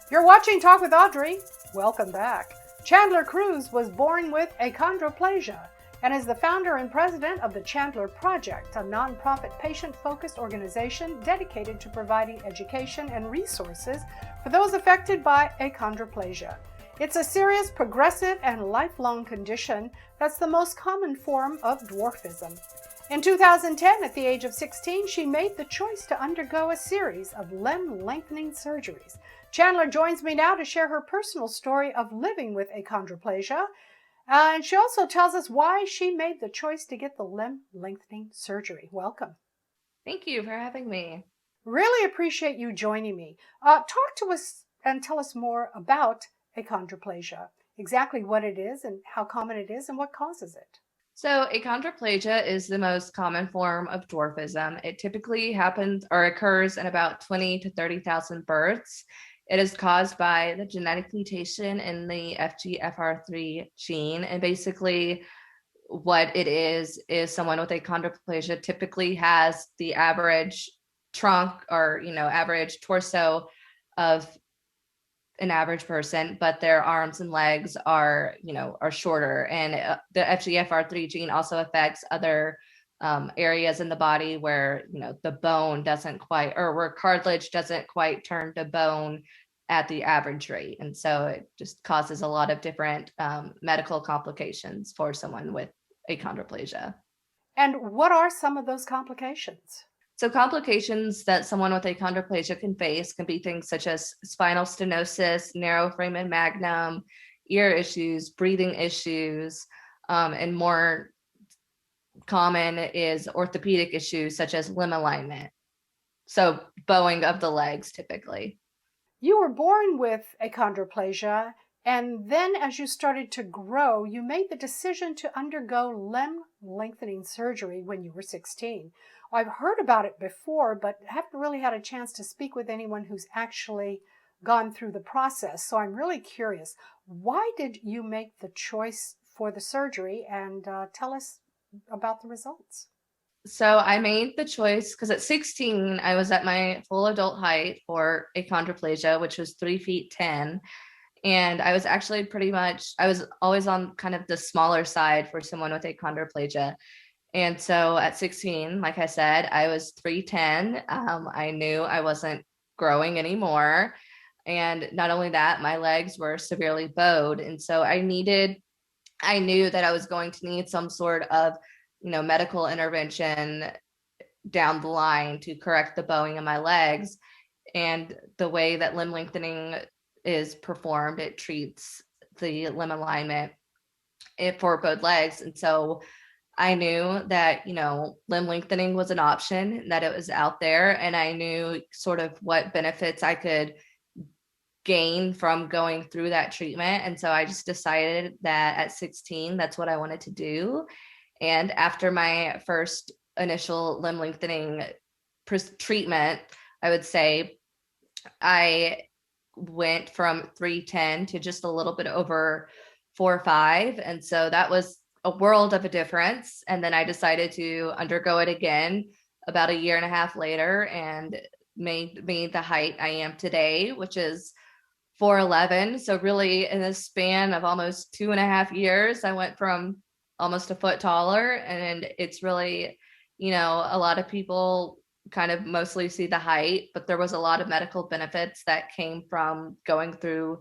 You're watching Talk with Audrey. Welcome back. Chandler Crews was born with achondroplasia and is the founder and president of the Chandler Project, a nonprofit patient-focused organization dedicated to providing education and resources for those affected by achondroplasia. It's a serious, progressive, and lifelong condition that's the most common form of dwarfism. In 2010, at the age of 16, she made the choice to undergo a series of limb lengthening surgeries. Chandler joins me now to share her personal story of living with achondroplasia, and she also tells us why she made the choice to get the limb lengthening surgery. Welcome. Thank you for having me. Really appreciate you joining me. Talk to us and tell us more about achondroplasia, exactly what it is and how common it is and what causes it. So, achondroplasia is the most common form of dwarfism. It typically happens or occurs in about 20 to 30,000 births. It is caused by the genetic mutation in the FGFR3 gene. And basically, what it is someone with achondroplasia typically has the average trunk or, average torso of an average person, but their arms and legs are shorter. And the FGFR3 gene also affects other areas in the body where, the bone doesn't quite, or where cartilage doesn't quite turn to bone at the average rate. And so it just causes a lot of different medical complications for someone with achondroplasia. And what are some of those complications? So complications that someone with achondroplasia can face can be things such as spinal stenosis, narrow foramen magnum, ear issues, breathing issues, and more common is orthopedic issues such as limb alignment. So bowing of the legs typically. You were born with achondroplasia, and then as you started to grow, you made the decision to undergo limb lengthening surgery when you were 16. I've heard about it before, but haven't really had a chance to speak with anyone who's actually gone through the process. So I'm really curious. Why did you make the choice for the surgery, and tell us about the results? So I made the choice because at 16, I was at my full adult height for achondroplasia, which was 3 feet 10. And I was actually I was always on kind of the smaller side for someone with achondroplasia. And so at 16, like I said, I was 3'10". I knew I wasn't growing anymore. And not only that, my legs were severely bowed. And so I knew that I was going to need some sort of, medical intervention down the line to correct the bowing of my legs. And the way that limb lengthening is performed, it treats the limb alignment for both legs. And so I knew that, limb lengthening was an option, that it was out there, and I knew sort of what benefits I could gain from going through that treatment. And so I just decided that at 16, that's what I wanted to do. And after my first initial limb lengthening treatment, I would say I went from 3'10" to just a little bit over 4'5". And so that was a world of a difference. And then I decided to undergo it again about a year and a half later and made me the height I am today, which is 4'11". So really in the span of almost 2.5 years, I went from almost a foot taller. And it's really, a lot of people kind of mostly see the height, but there was a lot of medical benefits that came from going through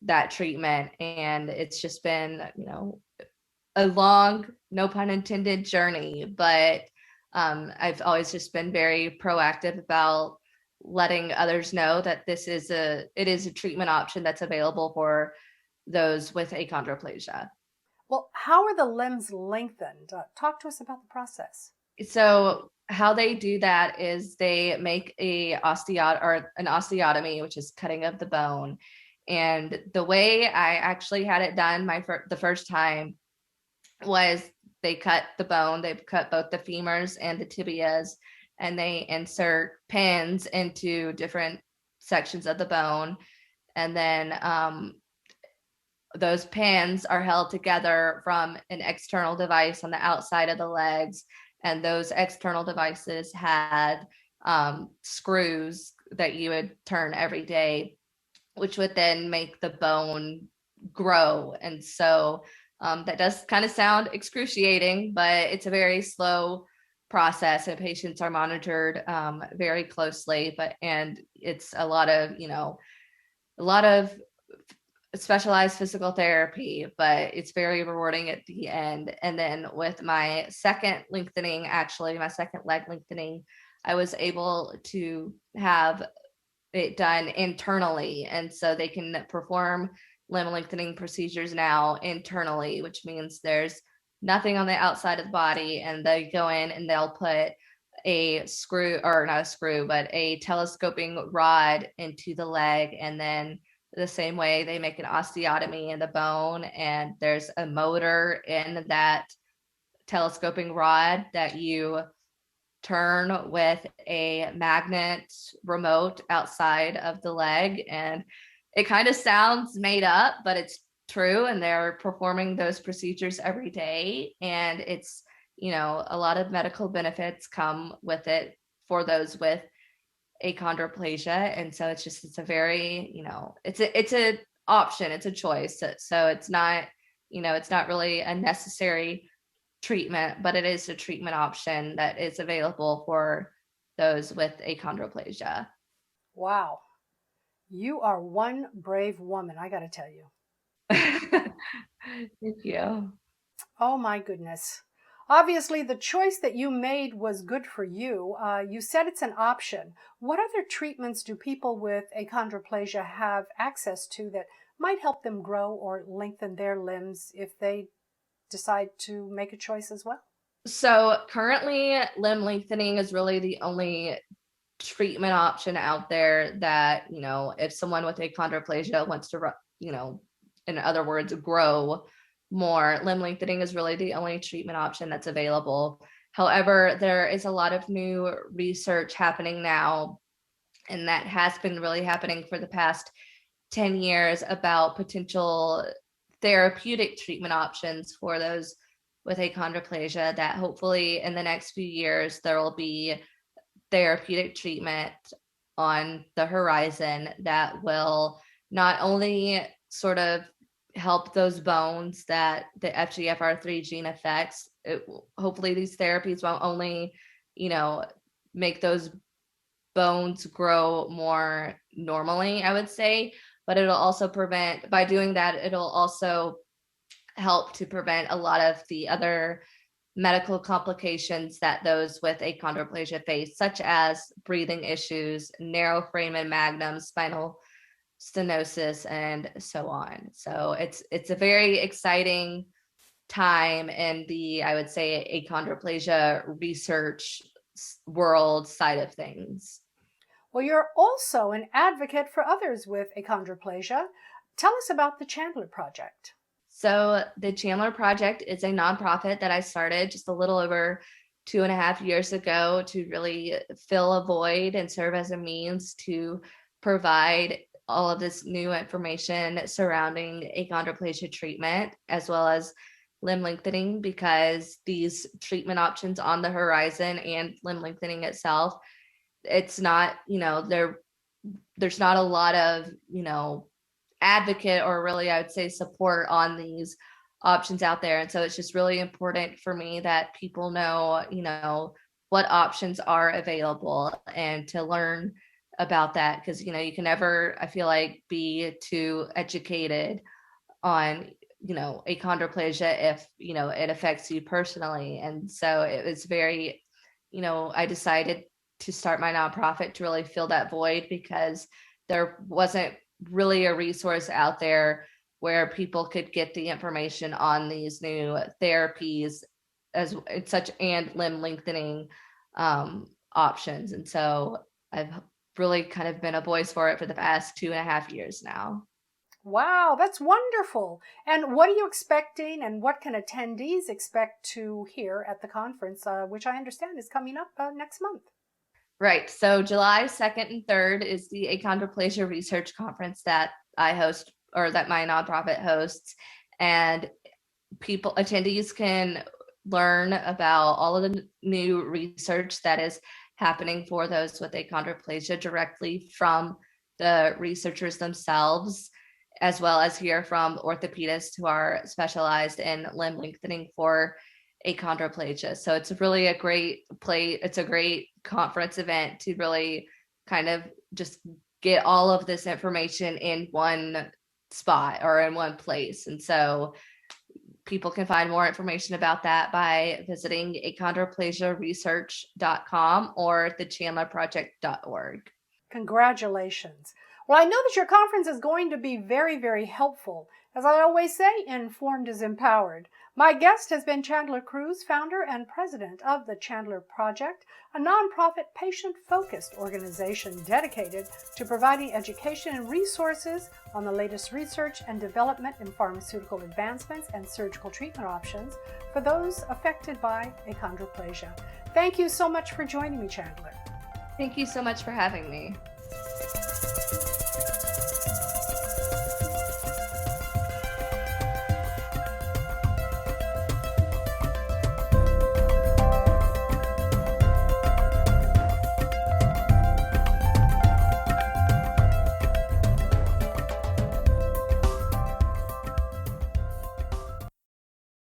that treatment. And it's just been, a long, no pun intended, journey. But I've always just been very proactive about letting others know that it is a treatment option that's available for those with achondroplasia. Well, how are the limbs lengthened? Talk to us about the process. So how they do that is they make an osteotomy, which is cutting of the bone. And the way I actually had it done the first time was they cut the bone, they cut both the femurs and the tibias, and they insert pins into different sections of the bone. And then those pins are held together from an external device on the outside of the legs. And those external devices had screws that you would turn every day which would then make the bone grow. And so that does kind of sound excruciating, but it's a very slow process, and patients are monitored very closely. And it's a lot of, a lot of specialized physical therapy, but it's very rewarding at the end. And then with my second lengthening, actually, my second leg lengthening, I was able to have it done internally. And so they can perform limb lengthening procedures now internally, which means there's nothing on the outside of the body. And they go in and they'll put a screw, or not a screw, but a telescoping rod into the leg. And then the same way they make an osteotomy in the bone, and there's a motor in that telescoping rod that you turn with a magnet remote outside of the leg. And it kind of sounds made up, but it's true. And they're performing those procedures every day. And it's, a lot of medical benefits come with it for those with achondroplasia. And so it's a very, it's a option, it's a choice. So it's not, it's not really a necessary treatment, but it is a treatment option that is available for those with achondroplasia. Wow. You are one brave woman, I got to tell you. Thank you. Oh my goodness. Obviously, the choice that you made was good for you. You said it's an option. What other treatments do people with achondroplasia have access to that might help them grow or lengthen their limbs if they decide to make a choice as well? So currently, limb lengthening is really the only treatment option out there that, if someone with achondroplasia wants to, in other words, grow more, limb lengthening is really the only treatment option that's available. However, there is a lot of new research happening now, and that has been really happening for the past 10 years, about potential therapeutic treatment options for those with achondroplasia, that hopefully in the next few years there will be therapeutic treatment on the horizon that will not only sort of help those bones that the FGFR3 gene affects. Hopefully these therapies won't only, make those bones grow more normally, I would say, but it'll also prevent, by doing that, it'll also help to prevent a lot of the other medical complications that those with achondroplasia face, such as breathing issues, narrow foramen magnum, spinal stenosis, and so on. So it's a very exciting time in the, I would say, achondroplasia research world side of things. Well, you're also an advocate for others with achondroplasia. Tell us about the Chandler Project. So the Chandler Project is a nonprofit that I started just a little over 2.5 years ago to really fill a void and serve as a means to provide all of this new information surrounding achondroplasia treatment, as well as limb lengthening, because these treatment options on the horizon and limb lengthening itself, it's not, there's not a lot of, advocate, or really, I would say, support on these options out there. And so it's just really important for me that people know, what options are available, and to learn about that, because, you can never, I feel like, be too educated on, achondroplasia if, it affects you personally. And so it was very, I decided to start my nonprofit to really fill that void, because there wasn't really a resource out there where people could get the information on these new therapies as such, and limb lengthening options. And so I've really kind of been a voice for it for the past 2.5 years now. Wow, that's wonderful. And what are you expecting, and what can attendees expect to hear at the conference, which I understand is coming up next month? Right. So July 2nd and 3rd is the Achondroplasia Research Conference that I host, or that my nonprofit hosts. And attendees can learn about all of the new research that is happening for those with achondroplasia directly from the researchers themselves, as well as hear from orthopedists who are specialized in limb lengthening for achondroplasia. So it's really a great it's a great conference event to really kind of just get all of this information in one spot or in one place. And so people can find more information about that by visiting achondroplasiaresearch.com or thechandlerproject.org. Congratulations. Well, I know that your conference is going to be very, very helpful. As I always say, informed is empowered. My guest has been Chandler Crews, founder and president of the Chandler Project, a nonprofit patient-focused organization dedicated to providing education and resources on the latest research and development in pharmaceutical advancements and surgical treatment options for those affected by achondroplasia. Thank you so much for joining me, Chandler. Thank you so much for having me.